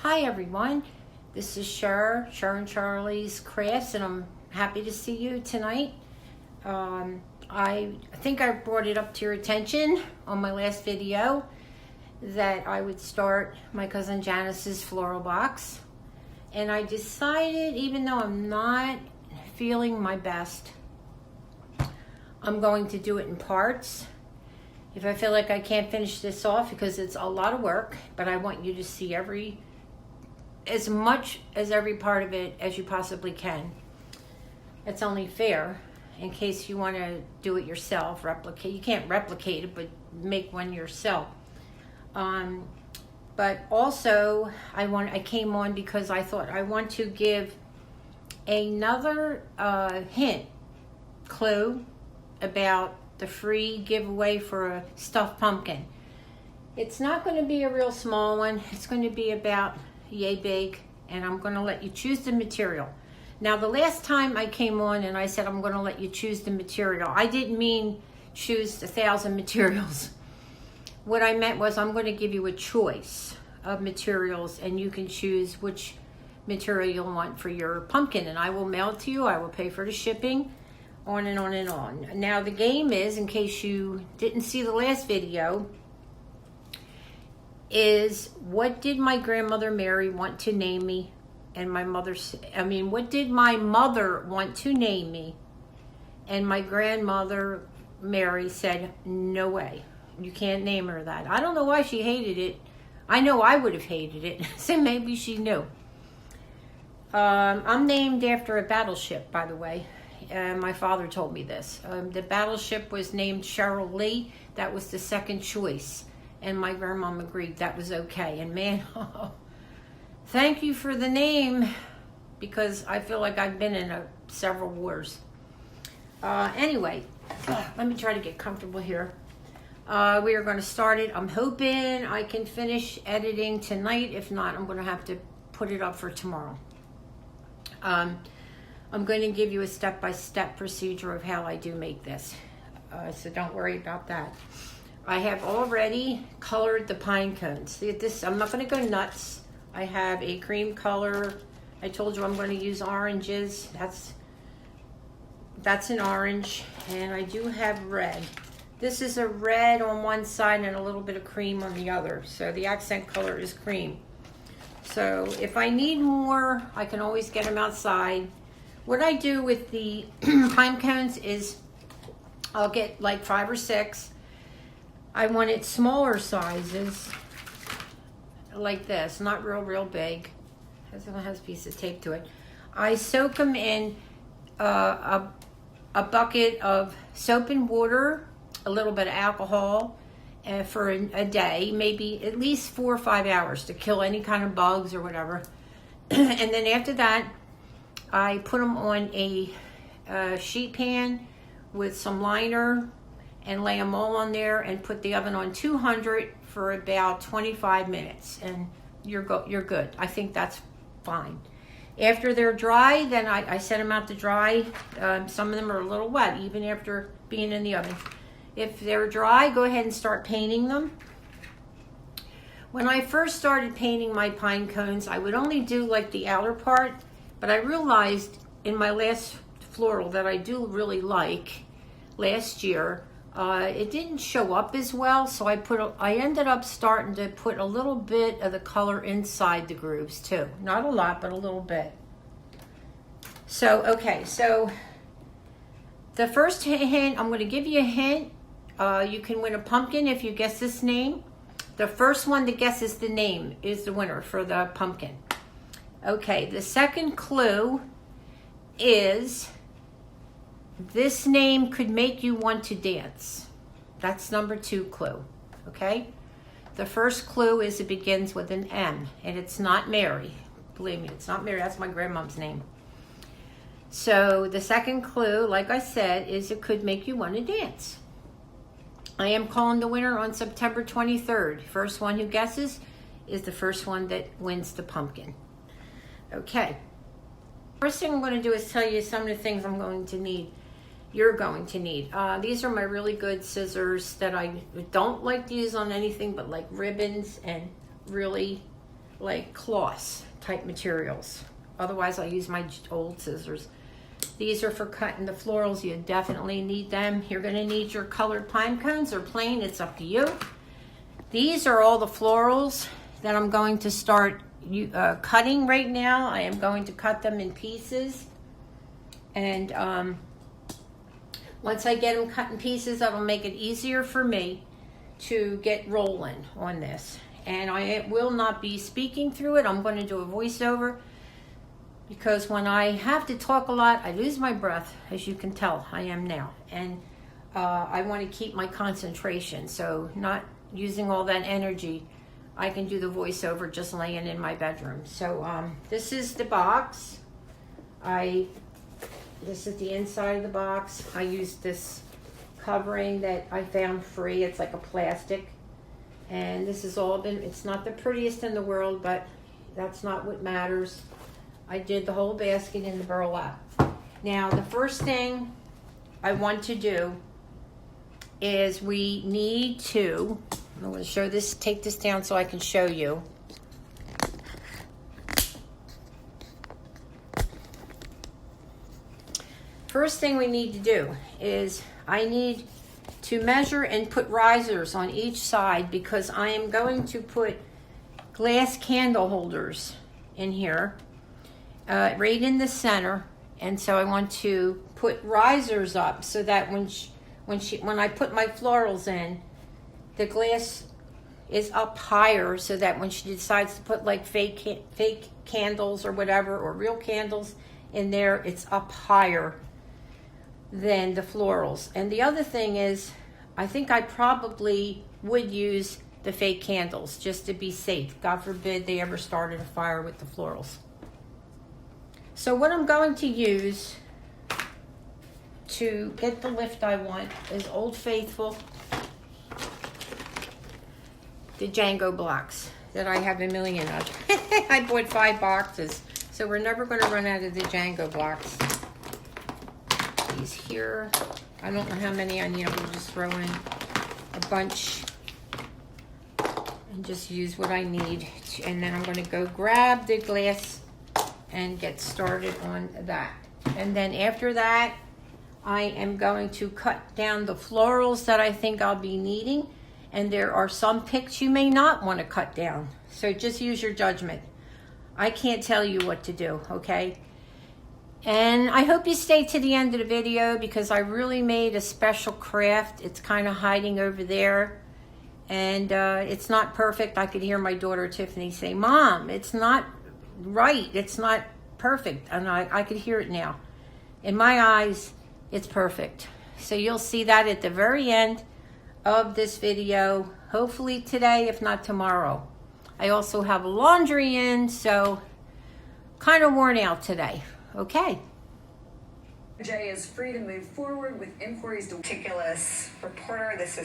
Hi everyone, this is Cher and Charlie's Crafts, and I'm happy to see you tonight. I think I brought it up to your attention on my last video that I would start my cousin Janice's floral box, and I decided, even though I'm not feeling my best, I'm going to do it in parts. If I feel like I can't finish this off, because it's a lot of work, but I want you to see as much as every part of it as you possibly can. It's only fair in case you want to do it yourself, replicate. You can't replicate it, but make one yourself. But also, I came on because I thought I want to give another clue about the free giveaway for a stuffed pumpkin. It's not going to be a real small one. It's going to be about yay big, and I'm going to let you choose the material. Now, the last time I came on and I said I'm going to let you choose the material, I didn't mean choose 1,000 materials. What I meant was I'm going to give you a choice of materials, and you can choose which material you'll want for your pumpkin, and I will mail it to you. I will pay for the shipping, on and on and on. Now, the game is, in case you didn't see the last video, is what did my grandmother Mary want to name me? And what did my mother want to name me? And my grandmother Mary said, no way, you can't name her that. I don't know why she hated it. I know I would have hated it, so maybe she knew. I'm named after a battleship, by the way. My father told me this. The battleship was named Cheryl Lee. That was the second choice. And my grandmom agreed that was okay. And man, thank you for the name, because I feel like I've been in several wars. Anyway, let me try to get comfortable here. We are going to start it. I'm hoping I can finish editing tonight. If not, I'm going to have to put it up for tomorrow. I'm going to give you a step-by-step procedure of how I do make this. So don't worry about that. I have already colored the pine cones. See, I'm not going to go nuts. I have a cream color. I told you I'm going to use oranges. That's an orange. And I do have red. This is a red on one side and a little bit of cream on the other. So the accent color is cream. So if I need more, I can always get them outside. What I do with the pine cones is I'll get like 5 or 6. I wanted smaller sizes, like this, not real big. It has a piece of tape to it. I soak them in a bucket of soap and water, a little bit of alcohol, for a day, maybe at least 4 or 5 hours to kill any kind of bugs or whatever. And then after that, I put them on a sheet pan with some liner and lay them all on there and put the oven on 200 for about 25 minutes, and you're good. I think that's fine. After they're dry, then I set them out to dry. Some of them are a little wet even after being in the oven. If they're dry, go ahead and start painting them. When I first started painting my pine cones, I would only do like the outer part, but I realized in my last floral that I do really like last year, it didn't show up as well, so I ended up starting to put a little bit of the color inside the grooves too. Not a lot, but a little bit. So, okay, so the first hint, I'm going to give you a hint. You can win a pumpkin if you guess this name. The first one that guesses the name is the winner for the pumpkin. Okay, the second clue is this name could make you want to dance. That's number 2 clue, okay? The first clue is it begins with an M, and it's not Mary. Believe me, it's not Mary. That's my grandmom's name. So the second clue, like I said, is it could make you want to dance. I am calling the winner on September 23rd. First one who guesses is the first one that wins the pumpkin. Okay. First thing I'm going to do is tell you some of the things I'm going to need. You're going to need. These are my really good scissors that I don't like to use on anything but like ribbons and really like cloth type materials. Otherwise, I'll use my old scissors. These are for cutting the florals. You definitely need them. You're going to need your colored pine cones or plain. It's up to you. These are all the florals that I'm going to start cutting right now. I am going to cut them in pieces. And once I get them cut in pieces, that'll make it easier for me to get rolling on this. And I will not be speaking through it. I'm going to do a voiceover because when I have to talk a lot, I lose my breath, as you can tell I am now. And I want to keep my concentration. So not using all that energy, I can do the voiceover just laying in my bedroom. So this is the box. This is the inside of the box. I used this covering that I found free. It's like a plastic. And this has all been, it's not the prettiest in the world, but that's not what matters. I did the whole basket in the burlap. Now, the first thing I want to do is we need to, I'm going to show this, take this down so I can show you. First thing we need to do is I need to measure and put risers on each side because I am going to put glass candle holders in here right in the center, and so I want to put risers up so that when I put my florals in, the glass is up higher so that when she decides to put like fake candles or whatever, or real candles in there, it's up higher than the florals. And the other thing is, I think I probably would use the fake candles just to be safe. God forbid they ever started a fire with the florals. So what I'm going to use to get the lift I want is Old Faithful, the Django blocks that I have a million of. I bought 5 boxes, so we're never going to run out of the Django blocks. These here, I don't know how many I need. I'm going to just throw in a bunch and just use what I need. And then I'm going to go grab the glass and get started on that. And then after that, I am going to cut down the florals that I think I'll be needing. And there are some picks you may not want to cut down. So just use your judgment. I can't tell you what to do, okay? And I hope you stay to the end of the video because I really made a special craft. It's kind of hiding over there. And it's not perfect. I could hear my daughter Tiffany say, "Mom, it's not right. It's not perfect." And I could hear it now. In my eyes, it's perfect. So you'll see that at the very end of this video. Hopefully today, if not tomorrow. I also have laundry in, so kind of worn out today. Okay. Jay is free to move forward with inquiries to meticulous reporter. This is